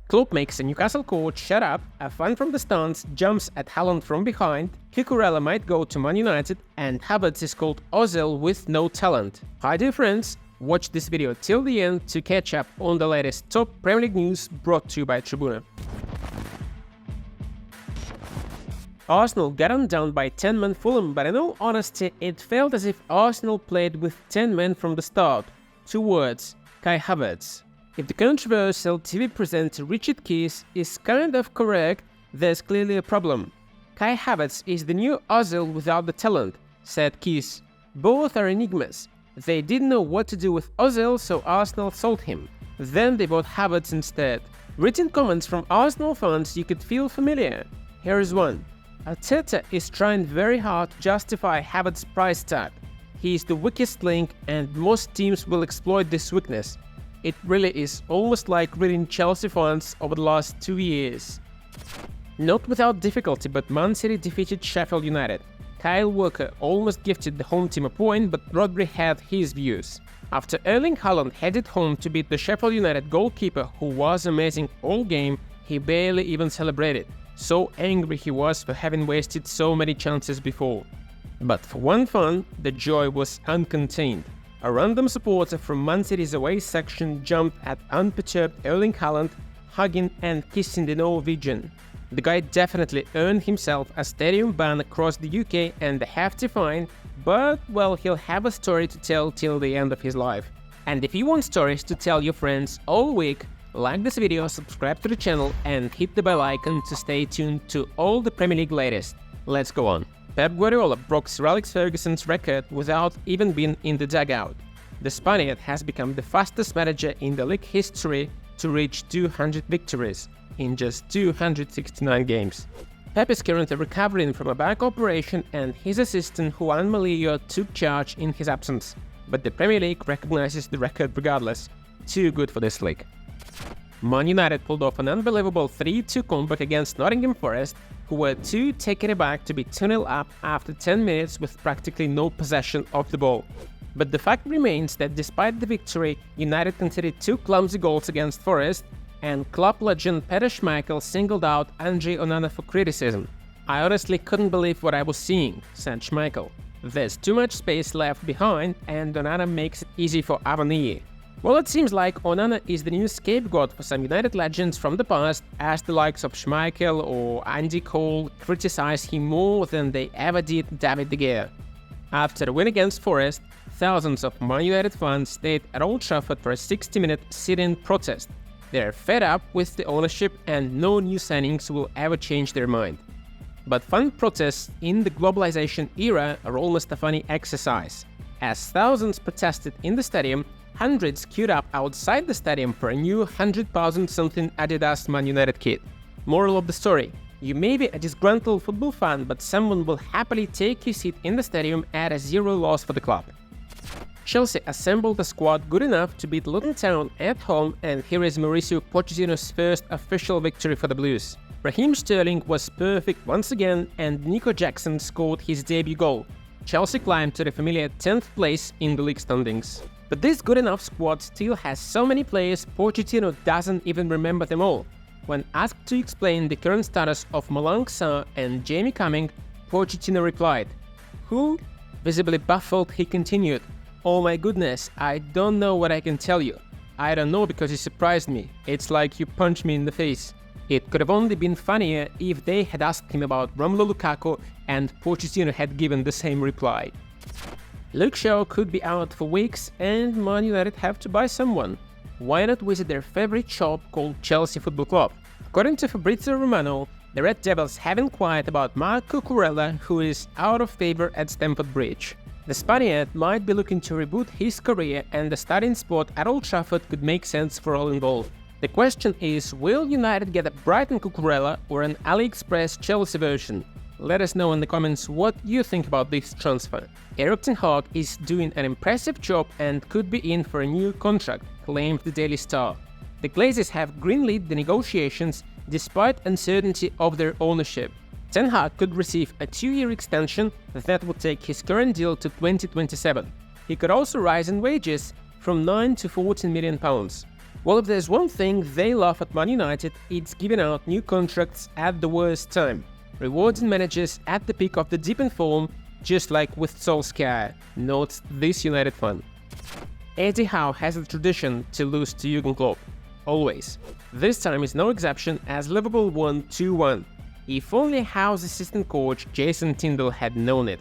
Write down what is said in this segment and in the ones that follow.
Klopp makes a Newcastle coach shut up, a fan from the stands jumps at Haaland from behind, Cucurella might go to Man United, and Havertz is called Ozil with no talent. Hi dear friends, watch this video till the end to catch up on the latest top Premier League news brought to you by Tribuna. Arsenal got undone by 10-man Fulham, but in all honesty, it felt as if Arsenal played with 10 men from the start. 2 words: Kai Havertz. If the controversial TV presenter Richard Keys is kind of correct, there's clearly a problem. Kai Havertz is the new Ozil without the talent, said Keys. Both are enigmas. They didn't know what to do with Ozil, so Arsenal sold him. Then they bought Havertz instead. Written comments from Arsenal fans you could feel familiar. Here is one. Arteta is trying very hard to justify Havertz's price tag. He is the weakest link and most teams will exploit this weakness. It really is almost like reading Chelsea fans over the last 2 years. Not without difficulty, but Man City defeated Sheffield United. Kyle Walker almost gifted the home team a point, but Rodri had his views. After Erling Haaland headed home to beat the Sheffield United goalkeeper, who was amazing all game, he barely even celebrated. So angry he was for having wasted so many chances before. But for one fan, the joy was uncontained. A random supporter from Man City's away section jumped at unperturbed Erling Haaland, hugging and kissing the Norwegian. The guy definitely earned himself a stadium ban across the UK and a hefty fine, but well, he'll have a story to tell till the end of his life. And if you want stories to tell your friends all week, like this video, subscribe to the channel and hit the bell icon to stay tuned to all the Premier League latest. Let's go on. Pep Guardiola broke Sir Alex Ferguson's record without even being in the dugout. The Spaniard has become the fastest manager in the league history to reach 200 victories in just 269 games. Pep is currently recovering from a back operation and his assistant Juan Malillo took charge in his absence. But the Premier League recognizes the record regardless. Too good for this league. Man United pulled off an unbelievable 3-2 comeback against Nottingham Forest, who were too taken aback to be 2-0 up after 10 minutes with practically no possession of the ball. But the fact remains that despite the victory, United conceded 2 clumsy goals against Forest, and Klopp legend Peter Schmeichel singled out Andre Onana for criticism. "I honestly couldn't believe what I was seeing," said Schmeichel. "There's too much space left behind, and Onana makes it easy for Avanir." Well, it seems like Onana is the new scapegoat for some United legends from the past, as the likes of Schmeichel or Andy Cole criticize him more than they ever did David De Gea. After a win against Forest, thousands of Man United fans stayed at Old Trafford for a 60-minute sit-in protest. They're fed up with the ownership and no new signings will ever change their mind. But fan protests in the globalization era are almost a funny exercise. As thousands protested in the stadium, hundreds queued up outside the stadium for a new 100,000-something Adidas Man United kit. Moral of the story: you may be a disgruntled football fan, but someone will happily take your seat in the stadium at a 0 loss for the club. Chelsea assembled a squad good enough to beat Luton Town at home, and here is Mauricio Pochettino's first official victory for the Blues. Raheem Sterling was perfect once again, and Nico Jackson scored his debut goal. Chelsea climbed to the familiar 10th place in the league standings. But this good enough squad still has so many players Pochettino doesn't even remember them all. When asked to explain the current status of Malang Sarr and Jamie Cumming, Pochettino replied, "Who?" Visibly baffled, he continued, "Oh my goodness, I don't know what I can tell you. I don't know because you surprised me. It's like you punched me in the face." It could have only been funnier if they had asked him about Romelu Lukaku and Pochettino had given the same reply. Luke Shaw could be out for weeks and Man United have to buy someone. Why not visit their favorite shop called Chelsea Football Club? According to Fabrizio Romano, the Red Devils have inquired about Marc Cucurella, who is out of favor at Stamford Bridge. The Spaniard might be looking to reboot his career and the starting spot at Old Trafford could make sense for all involved. The question is, will United get a Brighton Cucurella or an AliExpress Chelsea version? Let us know in the comments what you think about this transfer. Erik Ten Hag is doing an impressive job and could be in for a new contract, claimed the Daily Star. The Glazers have greenlit the negotiations despite uncertainty of their ownership. Ten Hag could receive a 2-year extension that would take his current deal to 2027. He could also rise in wages from 9 to 14 million pounds. Well, if there's one thing they love at Man United, it's giving out new contracts at the worst time, rewarding managers at the peak of the deep form, just like with Solskjaer, notes this United fan. Eddie Howe has a tradition to lose to Jurgen Klopp. Always. This time is no exception as Liverpool won 2-1. If only Howe's assistant coach Jason Tindall had known it.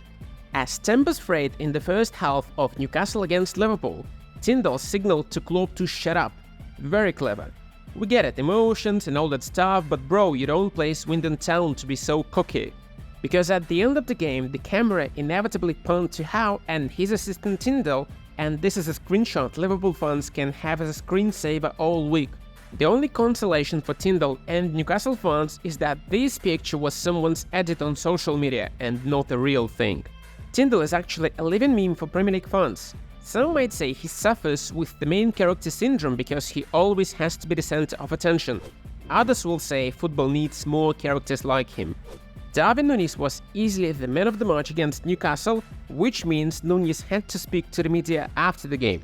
As tempers frayed in the first half of Newcastle against Liverpool, Tindall signaled to Klopp to shut up. Very clever. We get it, emotions and all that stuff, but bro, you don't play Swindon Town to be so cocky. Because at the end of the game, the camera inevitably panned to Howe and his assistant Tindall, and this is a screenshot Liverpool fans can have as a screensaver all week. The only consolation for Tindall and Newcastle fans is that this picture was someone's edit on social media and not a real thing. Tindall is actually a living meme for Premier League fans. Some might say he suffers with the main character syndrome because he always has to be the center of attention. Others will say football needs more characters like him. Darwin Nunez was easily the man of the match against Newcastle, which means Nunez had to speak to the media after the game.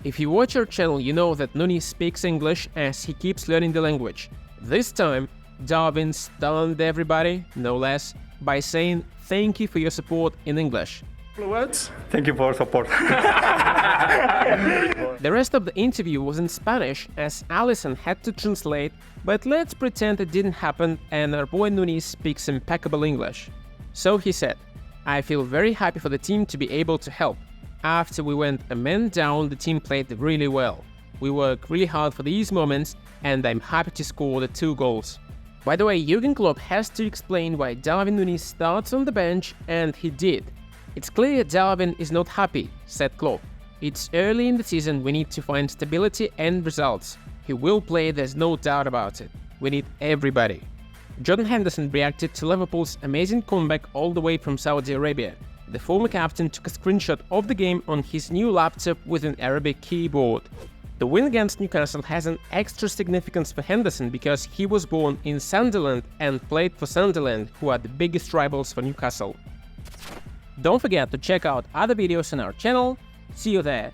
If you watch our channel, you know that Nunez speaks English as he keeps learning the language. This time, Darwin stunned everybody, no less, by saying thank you for your support in English. Words? Thank you for support. The rest of the interview was in Spanish as Allison had to translate, but let's pretend it didn't happen and our boy Nunez speaks impeccable English. So he said, I feel very happy for the team to be able to help. After we went a man down, the team played really well. We worked really hard for these moments and I'm happy to score the 2 goals. By the way, Jurgen Klopp has to explain why Darwin Nunez starts on the bench, and he did. It's clear Darwin is not happy, said Klopp. It's early in the season, we need to find stability and results. He will play, there's no doubt about it. We need everybody. Jordan Henderson reacted to Liverpool's amazing comeback all the way from Saudi Arabia. The former captain took a screenshot of the game on his new laptop with an Arabic keyboard. The win against Newcastle has an extra significance for Henderson because he was born in Sunderland and played for Sunderland, who are the biggest rivals for Newcastle. Don't forget to check out other videos on our channel. See you there!